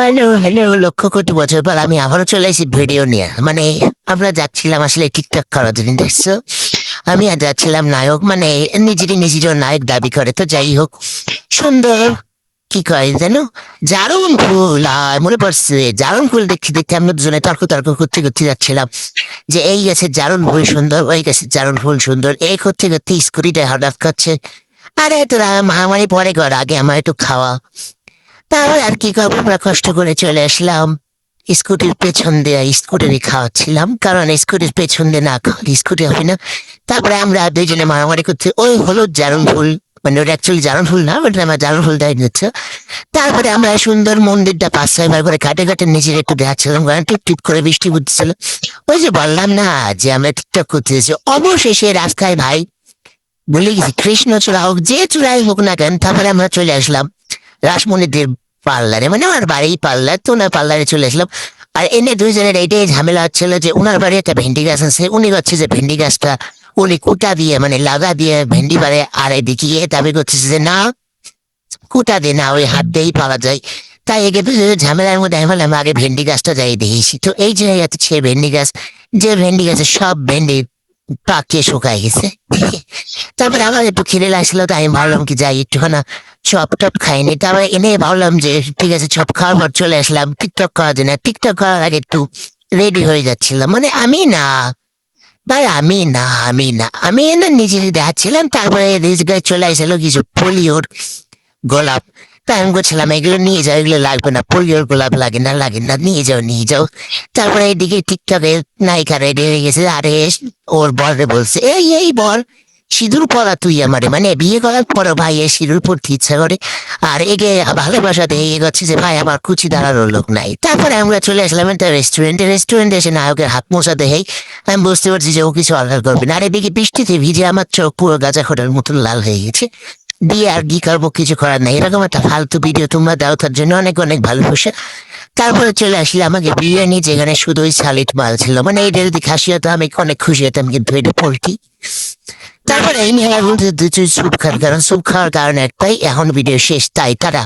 Hello hello, lakh crore বছর পর আমি আবারও চলে এসেছি ভিডিও নিয়ে। মানে আমরা যাচ্ছিলাম আসলে টিকটক করার জন্য, দেখছো? আমি আর যাচ্ছিলাম নায়ক, মানে নিজের নায়ক দাবি করে। তো যাই হোক, সুন্দর কি কয় জানো, জারুন ফুল। মনে পড়ছে, জারুন ফুল দেখতে দেখতে আমরা দুজনে তর্ক তর্ক করতে করতে যাচ্ছিলাম যে এই গাছে জারুন ফুল সুন্দর, ওই গাছে জারুন ফুল সুন্দর। এই করতে করতে স্কুটিটা হঠাৎ করছে, আরে তোরা মহামারী পরে কর, আগে আমার একটু খাওয়া। তারপর আর কি করবো, আমরা কষ্ট করে চলে আসলাম স্কুটির পেছন দিয়ে, স্কুটারই খাওয়াচ্ছিলাম, কারণ স্কুটির পেছন দিয়ে না খাওয়ালে স্কুটি হবে না। তারপরে আমরা দুইজনে মারামারি করছি, ওই হলো জারুন ফুল, মানে ওটা অ্যাকচুয়ালি জারুন ফুল না, ওটা আমার জারুন ফুল দেয় নিচ্ছে। তারপরে আমরা সুন্দর মন্দিরটা 5-6 বার করে ঘাটে ঘাটে নিজের একটু দেখাচ্ছিলাম, কারণ টিপ টিপ করে বৃষ্টি পড়তেছিল। ওই যে বললাম না যে আমরা টিকটক করতেছি, অবশেষে রাস্তায় ভাই বলে গেছি কৃষ্ণচূড়া হোক, যে চূড়াই হোক না কেন, তারপরে আমরা চলে আসলাম রাসমণিদের পার্লারে, মানে আমার বাড়ি পার্লার, তো ওনার পার্লারে চলে আসলাম। আর এনে দুইজনের এইটাই ঝামেলা হচ্ছিল যে ওনার বাড়ি একটা ভেন্ডি গাছ আছে, উনি হচ্ছে যে ভেন্ডি গাছটা উনি কুটা দিয়ে মানে লাগা দিয়ে ভেন্ডি পারে, আর এদিকে দাবি করতেছে যে না, কুটা দিয়ে না, ওই হাত দিয়েই পাওয়া যায়। তাই এগে ঝামেলার মধ্যে আমি বললাম আগে ভেন্ডি গাছটা যাই দেখেছি। তো এই যে সে ভেন্ডি গাছ, যে ভেন্ডি গাছে সব ভেন্ডি পাকিয়ে শুকায় গেছে। তারপরে আমার একটু খিদে লাগছিল, তাই আমি ভাবলাম কি যাই একটুখানা চপ টপ খাইনি। তারপরে এনে ভাবলাম যে ঠিক আছে, চপ খাওয়ার পর চলে আসলাম টিকটক করার জন্য। টিকটক করার আগে একটু রেডি হয়ে যাচ্ছিলাম, মানে আমি না ভাই, আমি না নিজের দেখাচ্ছিলাম। তারপরে রিচ গায়ে চলে আসলো কিছু পোলিওর গোলাপ। তাই আমি বলছিলাম এগুলো নিয়ে যাও, এগুলো লাগবে না, পোলিওর গোলাপ লাগে না, নিয়ে যাও। তারপরে এইদিকে টিকটকে নায়িকা রেডি হয়ে গেছে, আরে ওর বরে বলছে এই বল, সিঁদুর পরা তুই আমারে, মানে বিয়ে করার পরও ভাই এই সিঁদুর পরতে ইচ্ছা করে। আর এগে ভালোবাসাতে এগোচ্ছে যে ভাই আমার কুচি দাঁড়ানোর লোক নাই। তারপরে আমরা চলে আসলাম একটা রেস্টুরেন্টে এসে নায়কের হাত মোছা দেখেই আমি বুঝতে পারছি যে ও কিছু অর্ডার করবে না। আর এদিকে বৃষ্টিতে ভিজে আমার চোখ পুরো গাঁজা খোটার মতন লাল হয়ে গেছে। দিয়ে আর কি করবো, কিছু করার নাই, এরকম একটা ফালতু ভিডিও তোমরা দাও, তার জন্য অনেক অনেক ভালোবাসা। তারপরে চলে আসলে আমাকে বিরিয়ানি, যেখানে শুধুই সালিড মাল ছিল, মানে এই যদি খাসি হতো আমি অনেক খুশি হতাম, কিন্তু এটা পোল্ট্রি। তারপরে এই নিয়ে দুই স্যুপ খাওয়ার কারণ, স্যুপ খাওয়ার কারণে একটাই, এখন ভিডিও শেষ, তাই তারা